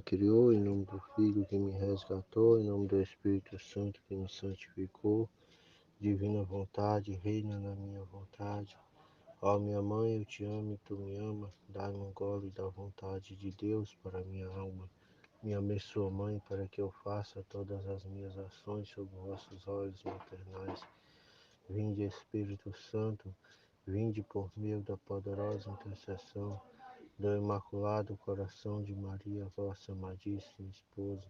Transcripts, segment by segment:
criou, em nome do Filho que me resgatou, em nome do Espírito Santo que me santificou. Divina vontade, reina na minha vontade. Ó minha mãe, eu te amo e tu me ama. Dai-me um gole da vontade de Deus para minha alma. Me abençoa, mãe, para que eu faça todas as minhas ações sob vossos olhos maternais. Vinde, Espírito Santo, vinde por meio da poderosa intercessão do Imaculado Coração de Maria, vossa amadíssima esposa.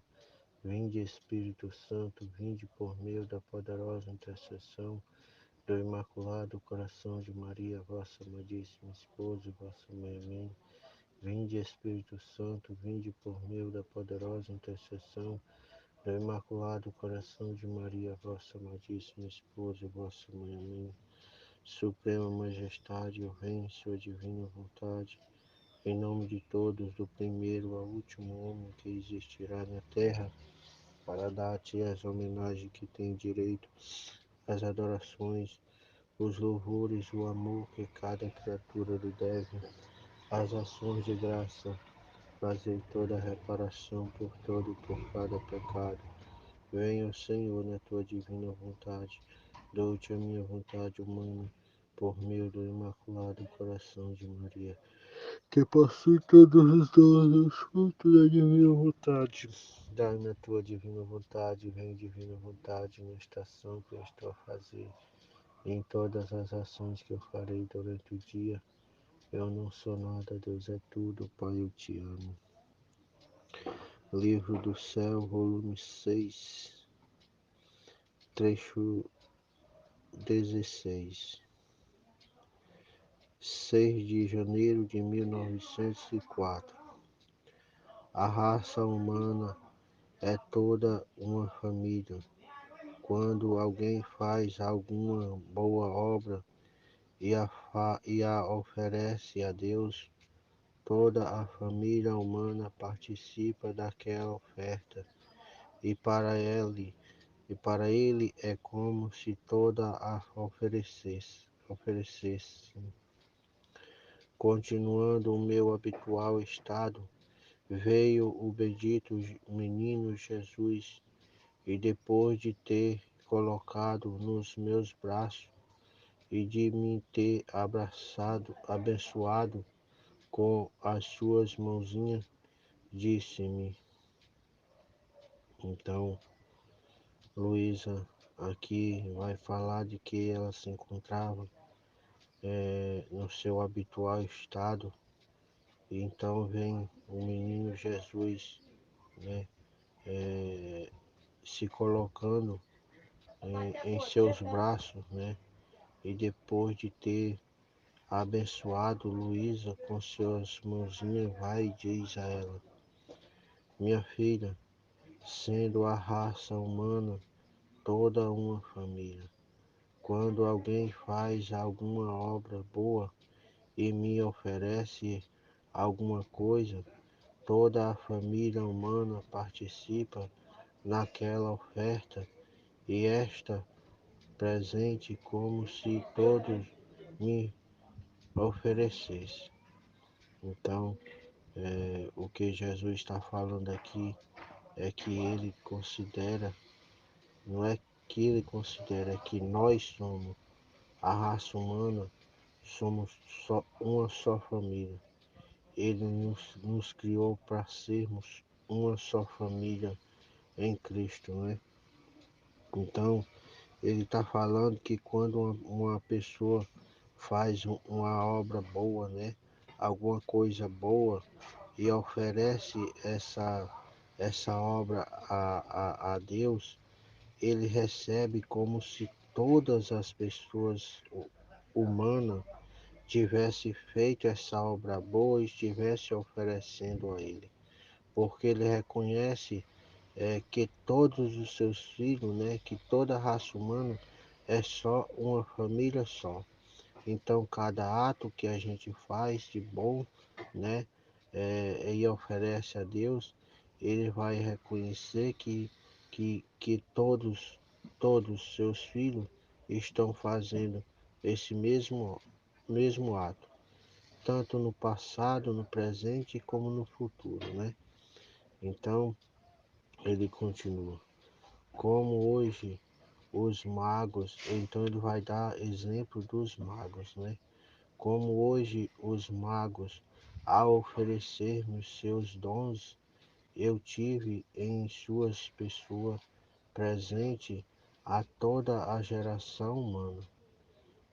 Vinde, Espírito Santo, vinde por meio da poderosa intercessão do Imaculado Coração de Maria, vossa amadíssima esposa e vossa mãe. Amém. Vinde, Espírito Santo, vinde por meio da poderosa intercessão do Imaculado Coração de Maria, vossa amadíssima esposa e vossa mãe. Amém. Suprema Majestade, eu venho em sua divina vontade, em nome de todos, do primeiro ao último homem que existirá na terra, para dar a ti as homenagens que tem direito, as adorações, os louvores, o amor que cada criatura lhe deve, as ações de graça, fazer toda a reparação por todo e por cada pecado. Venha, Senhor, na tua divina vontade, dou-te a minha vontade humana, por meio do Imaculado Coração de Maria, que possui todos os dons, os frutos da divina vontade. Dai-me a tua divina vontade, vem divina vontade nesta ação que eu estou a fazer, em todas as ações que eu farei durante o dia. Eu não sou nada, Deus é tudo, Pai, eu te amo. Livro do Céu, volume 6, trecho 16. 6 de janeiro de 1904. A raça humana é toda uma família. Quando alguém faz alguma boa obra e a oferece a Deus, toda a família humana participa daquela oferta, e para ele é como se toda a oferecesse. Continuando o meu habitual estado, veio o bendito menino Jesus, e depois de ter colocado nos meus braços e de me ter abençoado com as suas mãozinhas, disse-me. Então, Luísa aqui vai falar de que ela se encontrava no seu habitual estado, e então vem o menino Jesus, né, se colocando em seus braços, né, e depois de ter abençoado Luísa com suas mãozinhas, vai e diz a ela: minha filha, sendo a raça humana toda uma família, quando alguém faz alguma obra boa e me oferece alguma coisa, toda a família humana participa naquela oferta, e esta presente como se todos me oferecessem. Então, o que Jesus está falando aqui é que ele considera, não é que ele considera, é que nós somos, a raça humana, somos uma só família. Ele nos criou para sermos uma só família em Cristo, né? Então, ele está falando que quando uma pessoa faz uma obra boa, né? Alguma coisa boa, e oferece essa obra a Deus, ele recebe como se todas as pessoas humanas tivessem feito essa obra boa e estivessem oferecendo a ele. Porque ele reconhece que todos os seus filhos, né, que toda a raça humana é só uma família só. Então, cada ato que a gente faz de bom, né, e oferece a Deus, ele vai reconhecer que todos seus filhos estão fazendo esse mesmo ato, tanto no passado, no presente como no futuro, né? Então, ele continua. Como hoje os magos, então ele vai dar exemplo dos magos, né? Como hoje os magos, ao oferecer-me seus dons, eu tive em suas pessoas presente a toda a geração humana,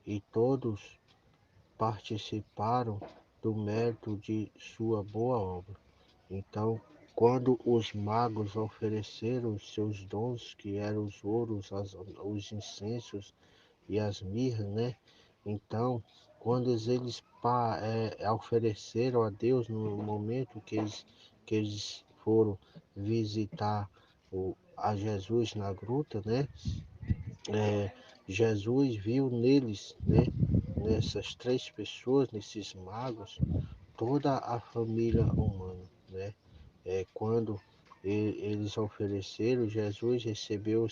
e todos participaram do mérito de sua boa obra. Então, quando os magos ofereceram os seus dons, que eram os ouros, os incensos e as mirras, né? Então, quando eles ofereceram a Deus no momento que eles foram visitar a Jesus na gruta, né? Jesus viu neles, né? Nessas três pessoas, nesses magos, toda a família humana, né? Quando eles ofereceram, Jesus recebeu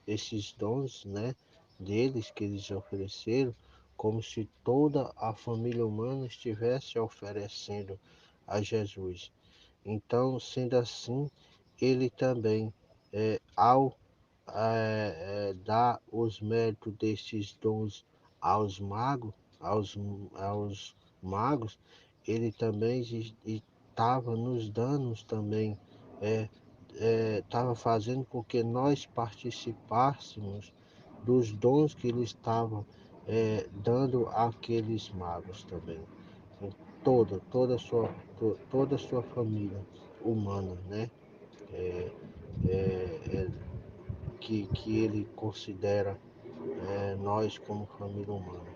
esses dons, né? Deles que eles ofereceram, como se toda a família humana estivesse oferecendo a Jesus. Então, sendo assim, ele também, ao dar os méritos desses dons aos magos, aos, aos magos, ele também estava nos dando também, estava fazendo com que nós participássemos dos dons que ele estava dando àqueles magos também. Toda a sua família humana, né? É, é, que ele considera nós como família humana,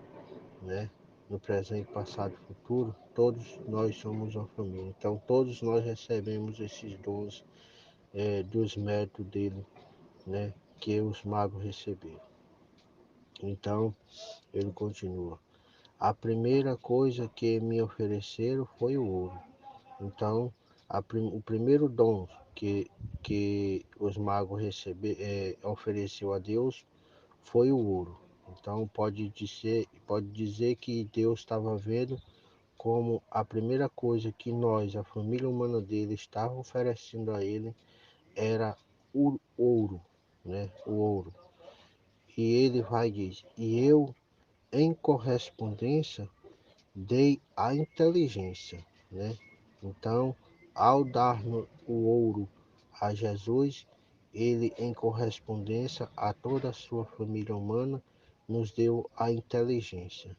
né? No presente, passado e futuro, todos nós somos uma família. Então, todos nós recebemos esses dons dos méritos dele, né? Que os magos receberam. Então, ele continua. A primeira coisa que me ofereceram foi o ouro. Então, o primeiro dom que os magos ofereceu a Deus foi o ouro. Então pode dizer que Deus estava vendo como a primeira coisa que nós, a família humana dele, estava oferecendo a ele era o ouro, né? O ouro. E ele vai dizer, e eu, em correspondência, dei a inteligência, né? Então, ao dar o ouro a Jesus, ele, em correspondência a toda a sua família humana, nos deu a inteligência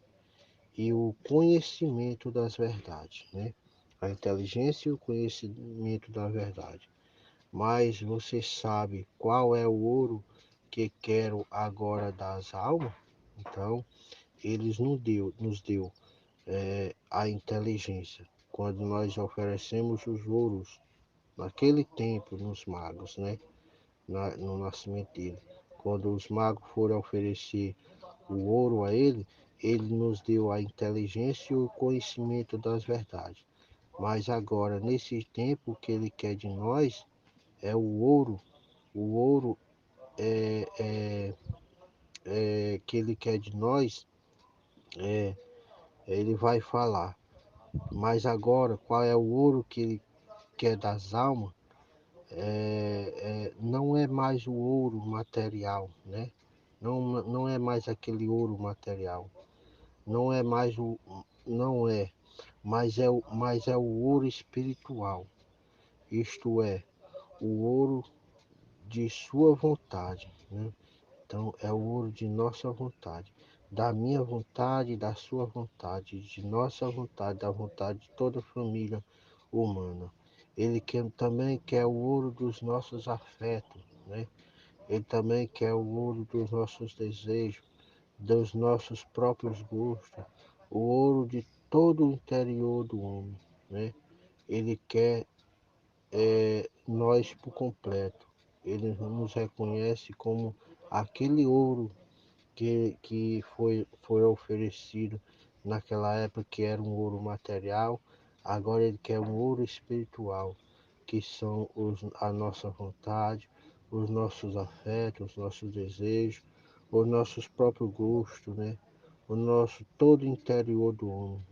e o conhecimento das verdades, né? A inteligência e o conhecimento da verdade. Mas você sabe qual é o ouro que quero agora das almas? Então, eles nos deu a inteligência. Quando nós oferecemos os ouros, naquele tempo, nos magos, né? No nascimento dele. Quando os magos foram oferecer o ouro a ele, ele nos deu a inteligência e o conhecimento das verdades. Mas agora, nesse tempo, o que ele quer de nós é o ouro. O ouro que ele quer de nós, é, ele vai falar. Mas agora, qual é o ouro que ele quer das almas? Não é mais o ouro material, né? Não é mais aquele ouro material. Não é mais o. Não é, mas é o ouro espiritual. Isto é, o ouro de sua vontade, né? Então é o ouro de nossa vontade, da minha vontade, da sua vontade, de nossa vontade, da vontade de toda a família humana. Também quer o ouro dos nossos afetos, né? Ele também quer o ouro dos nossos desejos, dos nossos próprios gostos, o ouro de todo o interior do homem, né? Ele quer nós por completo. Ele nos reconhece como aquele ouro que foi oferecido naquela época, que era um ouro material. Agora ele quer um ouro espiritual, que são a nossa vontade, os nossos afetos, os nossos desejos, os nossos próprios gostos, né? O nosso todo interior do homem,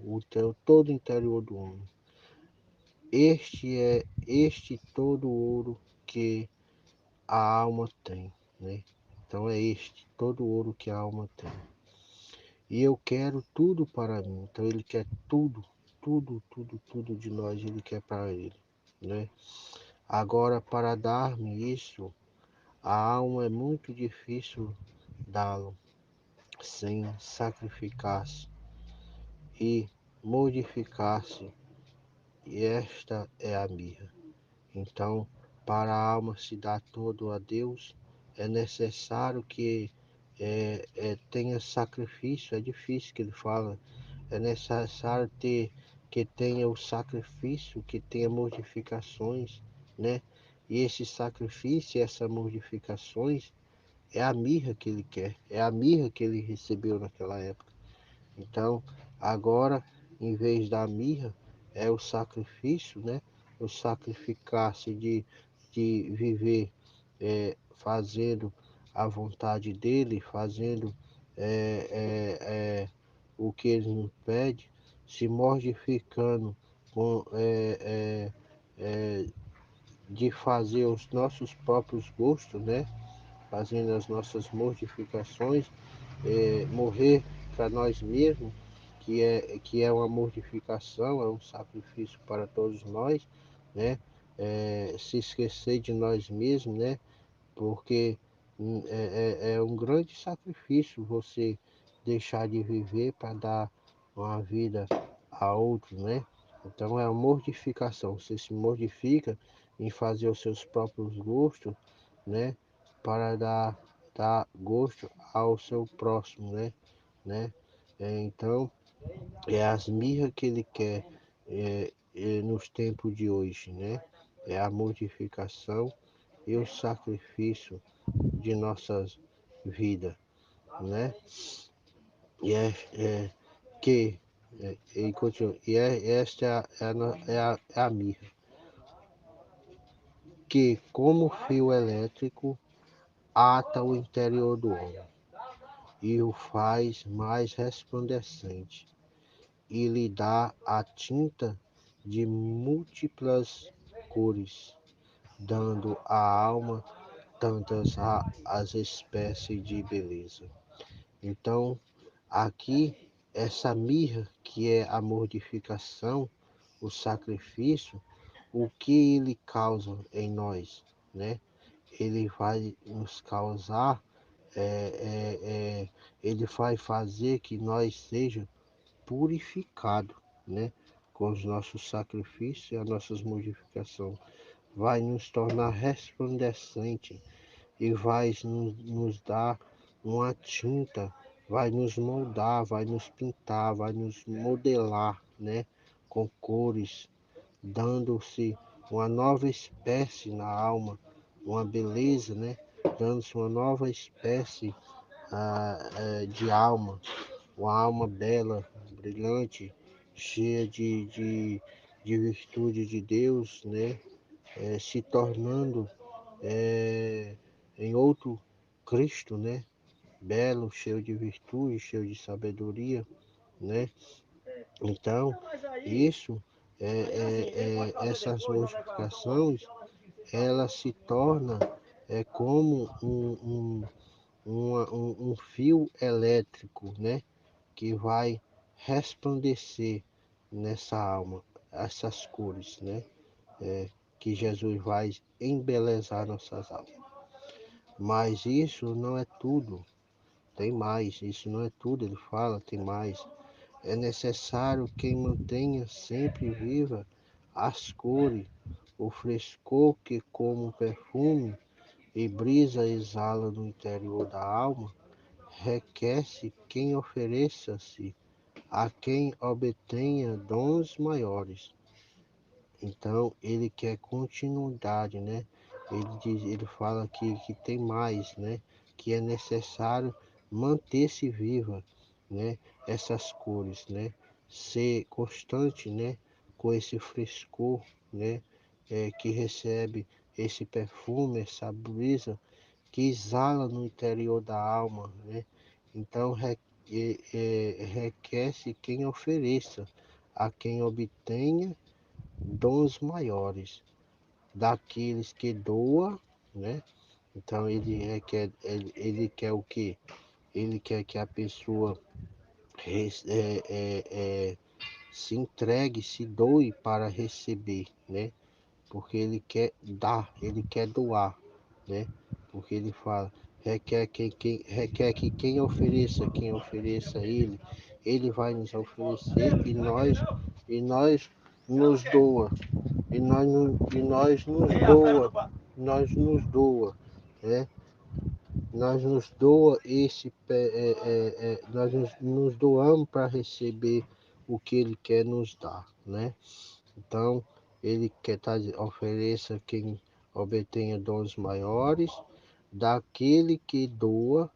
todo interior do homem. este todo ouro que a alma tem, né? Então é este todo ouro que a alma tem. E eu quero tudo para mim. Então ele quer tudo, tudo, tudo, tudo de nós, ele quer para ele, né? Agora, para dar-me isso, a alma é muito difícil dá-lo sem sacrificar-se e modificar-se, e esta é a mirra. Então, para a alma se dar todo a Deus, é necessário que tenha sacrifício, é difícil que ele fala, é necessário que tenha o sacrifício, que tenha modificações, né? E esse sacrifício, essas modificações, é a mirra que ele quer, é a mirra que ele recebeu naquela época. Então, agora, em vez da mirra, é o sacrifício, né? O sacrificar-se de viver fazendo a vontade dele, fazendo é, é, é, o que ele nos pede, se mortificando com, de fazer os nossos próprios gostos, né? Fazendo as nossas mortificações, morrer para nós mesmos, que é uma mortificação, é um sacrifício para todos nós, né? Se esquecer de nós mesmos, né? Porque é um grande sacrifício você deixar de viver para dar uma vida a outro, né? Então é uma mortificação, você se mortifica em fazer os seus próprios gostos, né? Para dar gosto ao seu próximo, né? Então é as mirras que ele quer nos tempos de hoje, né? É a mortificação e o sacrifício de nossas vidas, né? E que e continua, esta é a mirra, que como fio elétrico ata o interior do homem e o faz mais resplandecente e lhe dá a tinta de múltiplas cores, dando à alma tantas as espécies de beleza. Então, aqui, essa mirra, que é a mortificação, o sacrifício, o que ele causa em nós, né? Ele vai nos causar, é, é, é, ele vai fazer que nós seja purificado, né? Com os nossos sacrifícios e as nossas modificações. Vai nos tornar resplandecente e vai nos dar uma tinta, vai nos moldar, vai nos pintar, vai nos modelar, né? Com cores, dando-se uma nova espécie na alma, uma beleza, né? Dando-se uma nova espécie de alma, uma alma bela, brilhante, cheia de virtude de Deus, né? Se tornando em outro Cristo, né? Belo, cheio de virtude, cheio de sabedoria, né? Então, isso, essas modificações, ela se torna como um fio elétrico, né? Que vai resplandecer nessa alma, essas cores, né? Que Jesus vai embelezar nossas almas. Mas isso não é tudo, tem mais, isso não é tudo, ele fala, tem mais. É necessário que mantenha sempre viva as cores, o frescor que, como perfume e brisa exala no interior da alma, requer-se quem ofereça-se a quem obtenha dons maiores. Então ele quer continuidade, né? Ele fala que tem mais, né? Que é necessário manter-se viva, né? Essas cores, né? Ser constante, né? Com esse frescor, né? Que recebe esse perfume, essa brisa que exala no interior da alma, né? Então requer-se quem ofereça, a quem obtenha dons maiores daqueles que doa, né? Então ele quer o quê? Ele quer que a pessoa se entregue, se doe para receber, né? Porque ele quer dar, ele quer doar, né? Porque ele fala, requer que quem ofereça a ele vai nos oferecer e nós nos doa, nós nos doa, né? Nós nos doa nos doamos para receber o que ele quer nos dar, né? Então, ele quer ofereça quem obtenha dons maiores, daquele que doa,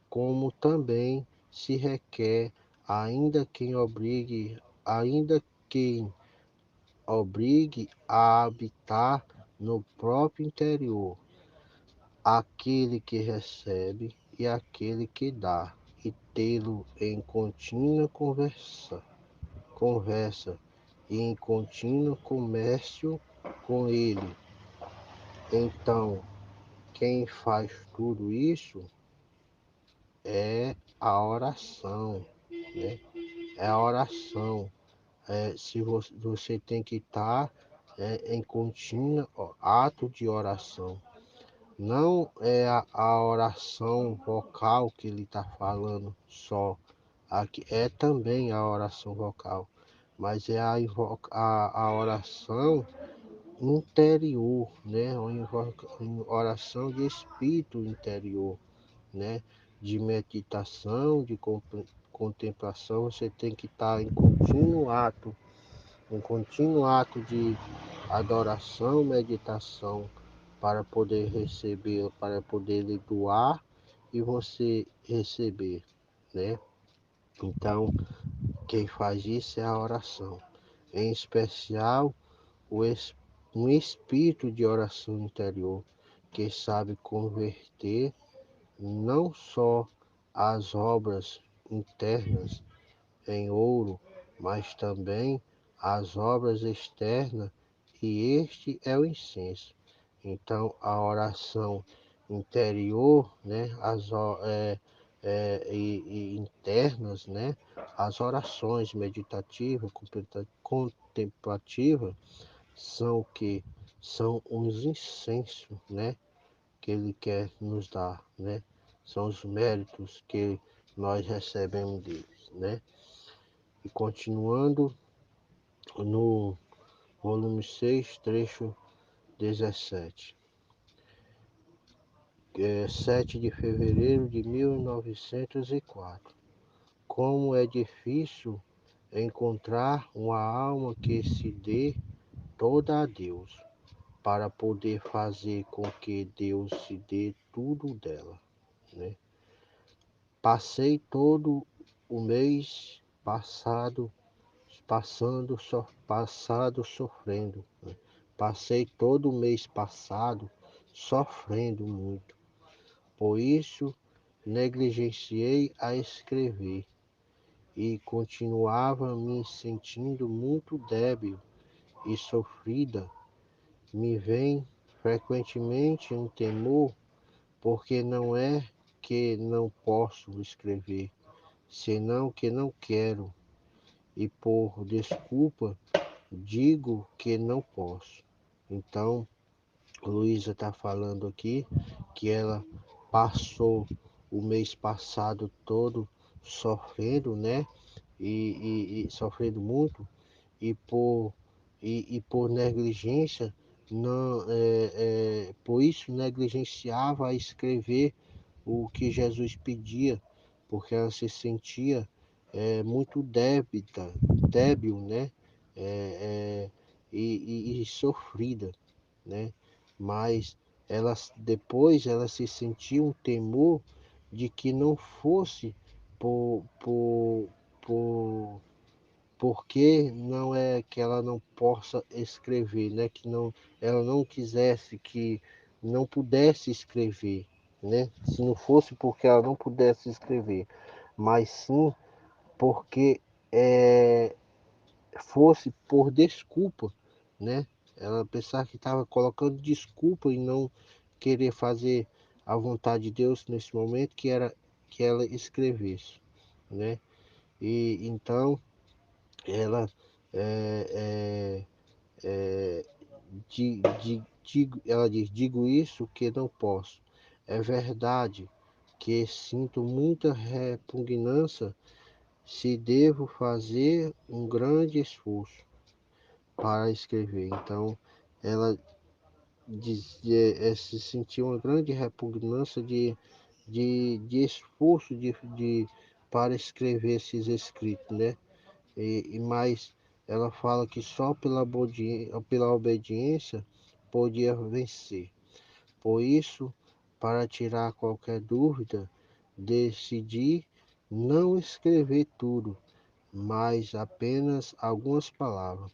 como também se requer, ainda quem obrigue a habitar no próprio interior, aquele que recebe e aquele que dá, e tê-lo em contínua conversa e em contínuo comércio com ele. Então, quem faz tudo isso é a oração, né? É a oração. Se você tem que estar em contínuo ato de oração. Não é a oração vocal que ele está falando só. Aqui é também a oração vocal, mas é a oração interior, né? Uma oração de espírito interior, né? De meditação, de contemplação, você tem que estar em um contínuo ato de adoração, meditação, para poder receber, para poder lhe doar e você receber, né? Então, quem faz isso é a oração, em especial o um espírito de oração interior que sabe converter não só as obras internas em ouro, mas também as obras externas, e este é o incenso. Então, a oração interior, né, e internas, né, as orações meditativas, contemplativas, são o que? São os incensos, né, que ele quer nos dar, né? São os méritos que nós recebemos deles, né? E continuando no volume 6 trecho 17, 7 de fevereiro de 1904. Como é difícil encontrar uma alma que se dê toda a Deus, para poder fazer com que Deus se dê tudo dela, né? Passei todo o mês passado sofrendo, né? Passei todo o mês passado sofrendo muito. Por isso, negligenciei a escrever e continuava me sentindo muito débil e sofrida. Me vem frequentemente um temor, porque não é que não posso escrever, senão que não quero, e por desculpa digo que não posso. Então, Luísa está falando aqui que ela passou o mês passado todo sofrendo, né? E sofrendo muito, e por negligência, não, por isso negligenciava a escrever o que Jesus pedia, porque ela se sentia muito débil, né? É, e sofrida, né? Mas depois ela se sentia um temor de que não fosse por, por, por porque não é que ela não possa escrever, né? Que não, ela não quisesse, que não pudesse escrever, né? Se não fosse porque ela não pudesse escrever, mas sim porque fosse por desculpa, né? Ela pensava que estava colocando desculpa em não querer fazer a vontade de Deus nesse momento, que era que ela escrevesse, né? E então ela é, é, ela diz, digo isso que não posso. É verdade que sinto muita repugnância se devo fazer um grande esforço para escrever. Então, ela se sentiu uma grande repugnância de esforço para escrever esses escritos, né? Mas ela fala que só pela obediência podia vencer. Por isso, para tirar qualquer dúvida, decidi não escrever tudo, mas apenas algumas palavras.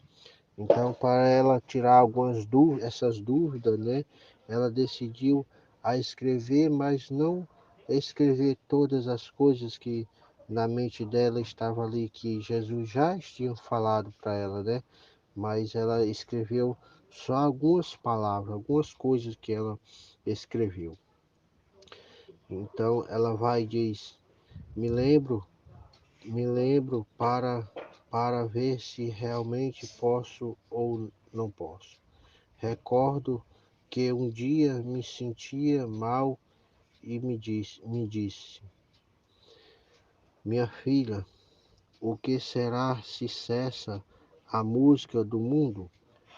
Então, para ela tirar algumas dúvidas, essas dúvidas, né, ela decidiu a escrever, mas não escrever todas as coisas que na mente dela estava ali, que Jesus já tinha falado para ela, né? Mas ela escreveu só algumas palavras, algumas coisas que ela escreveu. Então, ela vai e diz: me lembro, me lembro para ver se realmente posso ou não posso. Recordo que um dia me sentia mal e me disse, minha filha, o que será se cessa a música do mundo?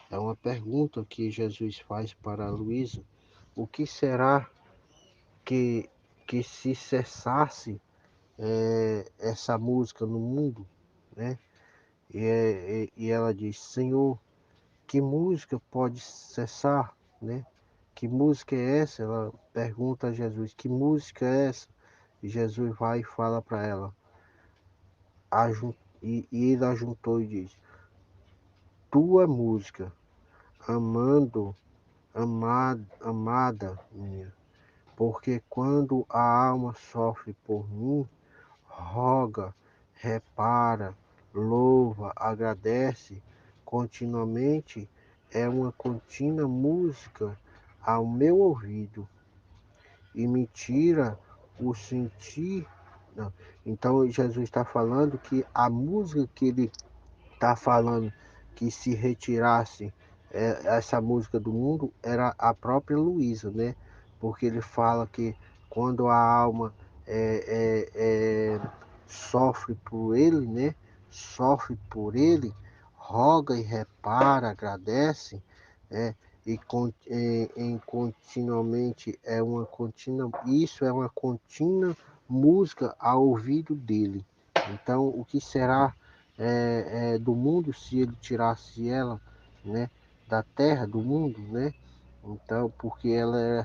É uma pergunta que Jesus faz para Luísa. O que será que, que se cessasse essa música no mundo, né? E ela diz, Senhor, que música pode cessar, né? Que música é essa? Ela pergunta a Jesus, que música é essa? E Jesus vai e fala para ela, e ele ajuntou e diz, tua música, amando, amada minha, porque quando a alma sofre por mim, roga, repara, louva, agradece continuamente, é uma contínua música ao meu ouvido e me tira o sentir. Não. Então Jesus está falando que a música que ele está falando que se retirasse essa música do mundo era a própria Luísa, né? Porque ele fala que quando a alma sofre por ele, né? Sofre por ele, roga e repara, agradece, né? Em continuamente é uma contínua, isso é uma contínua música ao ouvido dele. Então, o que será do mundo se ele tirasse ela, né, da terra, do mundo, né? Então, porque ela é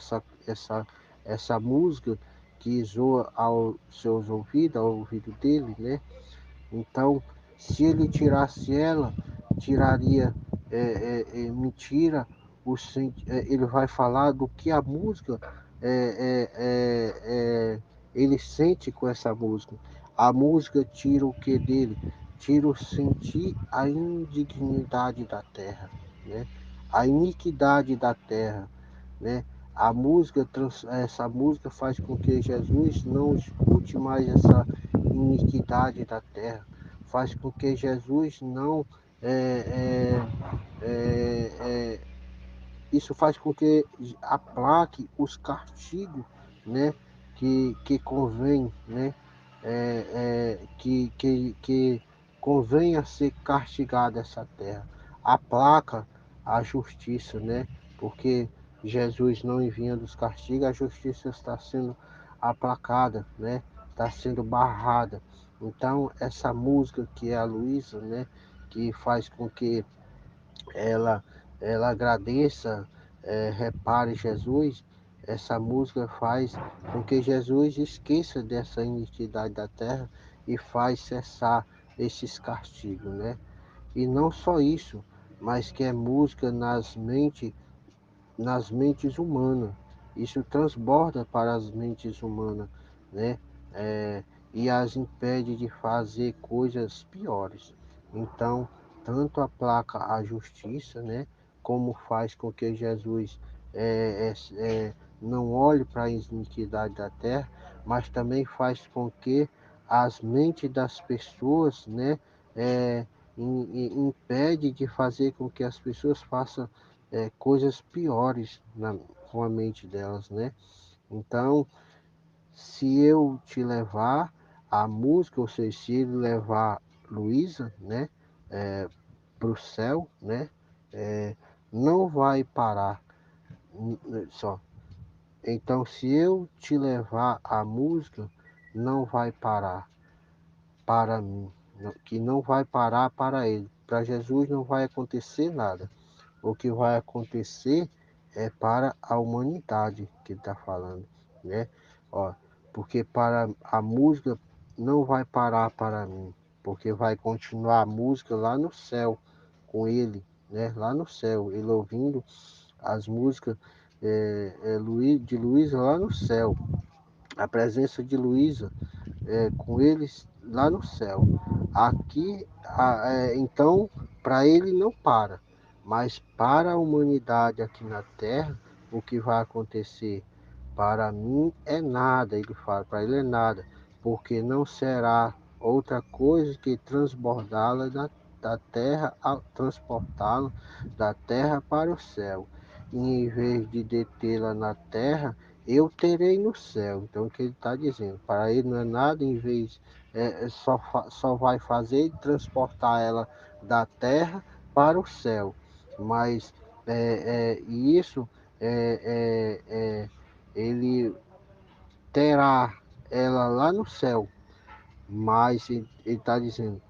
essa música que zoa aos seus ouvidos, ao ouvido dele, né? Então, se ele tirasse ela, tiraria mentira, ele vai falar do que a música é, é, é, ele sente com essa música. A música tira o que dele? Tira o sentir a indignidade da terra, né? A iniquidade da terra, né? Essa música faz com que Jesus não escute mais essa iniquidade da terra, faz com que Jesus não é, é, é, é, isso faz com que aplaque os castigos, né, que convém, né, que convém a ser castigada essa terra. Aplaca a justiça, né, porque Jesus não envia dos castigos, a justiça está sendo aplacada, né, está sendo barrada. Então, essa música que é a Luísa, né, que faz com que ela, ela agradeça, repare Jesus, essa música faz com que Jesus esqueça dessa iniquidade da terra e faz cessar esses castigos, né? E não só isso, mas que é música nas mentes humanas. Isso transborda para as mentes humanas, né? É, e as impede de fazer coisas piores. Então, tanto aplaca a justiça, né, como faz com que Jesus não olhe para a iniquidade da terra, mas também faz com que as mentes das pessoas, né, é, impede de fazer com que as pessoas façam coisas piores com a mente delas, né? Então, se eu te levar a música, ou seja, se ele levar Luísa, né, para o céu, né, não vai parar só. Então, se eu te levar a música, não vai parar para mim, que não vai parar para ele. Para Jesus não vai acontecer nada. O que vai acontecer é para a humanidade que ele está falando, né? Ó, porque para a música não vai parar para mim, porque vai continuar a música lá no céu com ele, né? Lá no céu, ele ouvindo as músicas de Luísa lá no céu, a presença de Luísa com eles lá no céu. Aqui, então, para ele não para, mas para a humanidade aqui na Terra, o que vai acontecer? Para mim é nada, ele fala, para ele é nada, porque não será outra coisa que transbordá-la da terra, transportá-la da terra para o céu. E em vez de detê-la na terra, eu terei no céu. Então, o que ele está dizendo? Para ele não é nada, em vez, só vai fazer transportar ela da terra para o céu. Mas isso ele terá ela lá no céu. Mas ele está dizendo,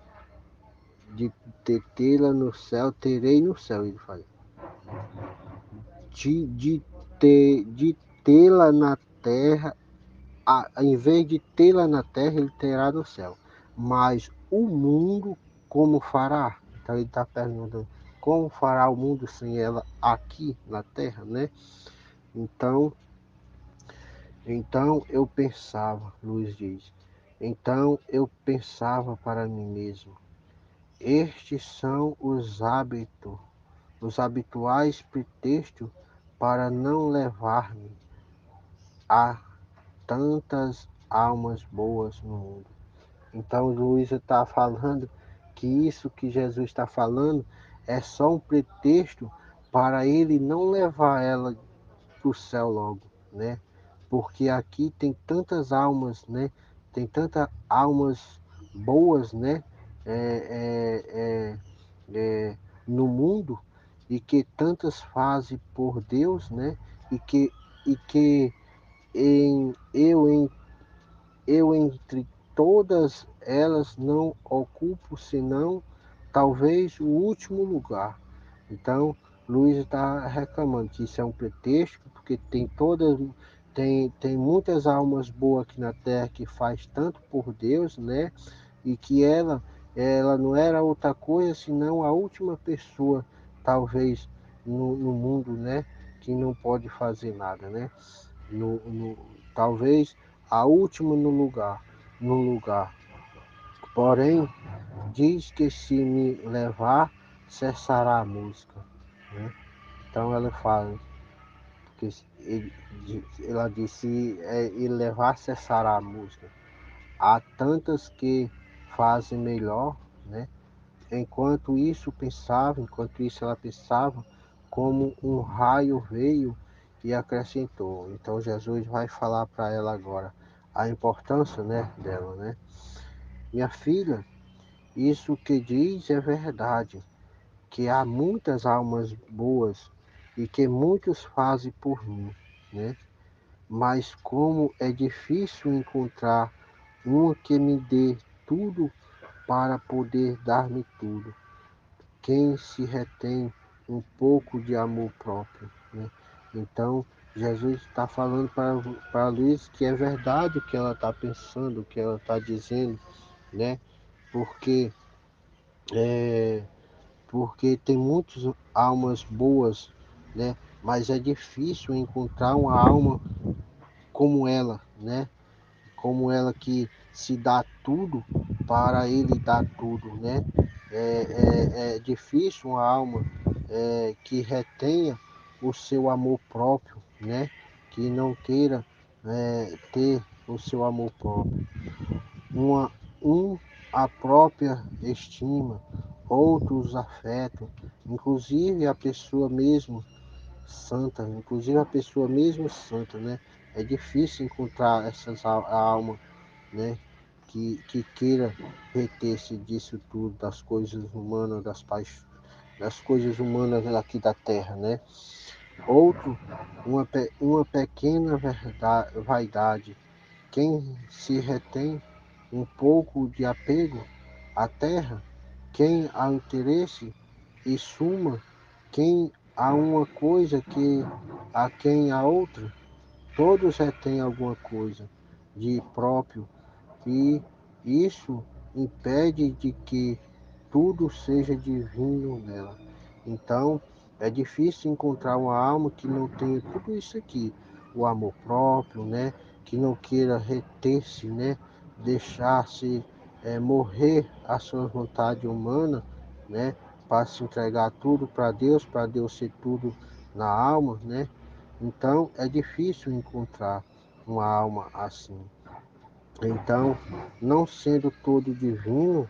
de tê-la no céu, terei no céu, ele fala. De, de tê-la na terra, em vez de tê-la na terra, ele terá no céu. Mas o mundo, como fará? Então ele está perguntando, como fará o mundo sem ela aqui na terra, né? Então, então eu pensava, Luiz diz, então eu pensava para mim mesmo, estes são os habituais pretextos para não levar-me a tantas almas boas no mundo. Então, Luiz está falando que isso que Jesus está falando é só um pretexto para ele não levar ela para o céu logo, né? Porque aqui tem tantas almas, né? Tem tantas almas boas, né? É, é, é, no mundo e que tantas fazem por Deus, né? E que em eu entre todas elas não ocupo senão talvez o último lugar. Então, Luiz está reclamando que isso é um pretexto, porque tem muitas almas boas aqui na Terra que faz tanto por Deus, né? E que ela não era outra coisa senão a última pessoa, talvez, no mundo, né? Que não pode fazer nada, né? Talvez a última no lugar. Porém, diz que se me levar, cessará a música, né? Então ela fala que ela disse se ele levar, cessará a música. Há tantas que fazem melhor, né? Enquanto isso ela pensava, como um raio veio e acrescentou. Então Jesus vai falar para ela agora a importância, né, dela, né? Minha filha, isso que diz é verdade, que há muitas almas boas e que muitos fazem por mim, né? Mas como é difícil encontrar uma que me dê tudo para poder dar-me tudo. Quem se retém um pouco de amor próprio, né? Então, Jesus está falando para Luiz que é verdade o que ela está pensando, o que ela está dizendo, né? Porque, é, porque tem muitas almas boas, né? Mas é difícil encontrar uma alma como ela, né? Como ela que se dá tudo para ele dar tudo, né? É difícil uma alma que retenha o seu amor próprio, né? Que não queira ter o seu amor próprio. Uma, um a própria estima, outros afeto, inclusive a pessoa mesmo santa, né? É difícil encontrar essas almas, né? Que queira reter-se disso tudo, das coisas humanas, das coisas humanas aqui da terra, né? Outro, uma pequena vaidade. Quem se retém um pouco de apego à terra, quem há interesse e suma, quem há uma coisa que a quem a outra, todos retêm alguma coisa de próprio e isso impede de que tudo seja divino nela. Então, é difícil encontrar uma alma que não tenha tudo isso aqui, o amor próprio, né? Que não queira reter-se, né? Deixar-se morrer a sua vontade humana, né? Para se entregar tudo para Deus ser tudo na alma, né? Então, é difícil encontrar uma alma assim. Então, não sendo todo divino,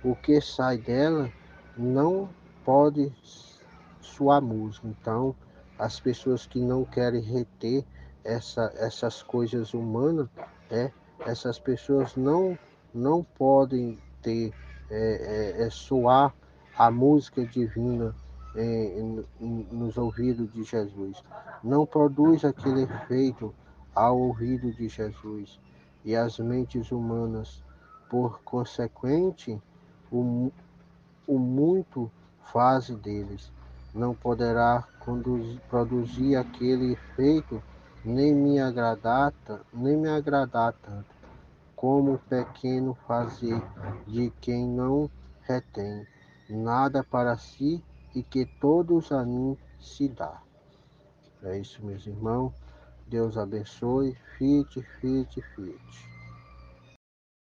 o que sai dela não pode soar música. Então, as pessoas que não querem reter essas coisas humanas, essas pessoas não podem ter, soar a música divina nos ouvidos de Jesus. Não produz aquele efeito ao ouvido de Jesus e as mentes humanas. Por consequente, o, o muito fase deles não poderá produzir aquele efeito, nem me agradar tanto, como o pequeno fazer de quem não retém nada para si e que todos a mim se dá. É isso, meus irmãos. Deus abençoe. Fiat, fiat, fiat.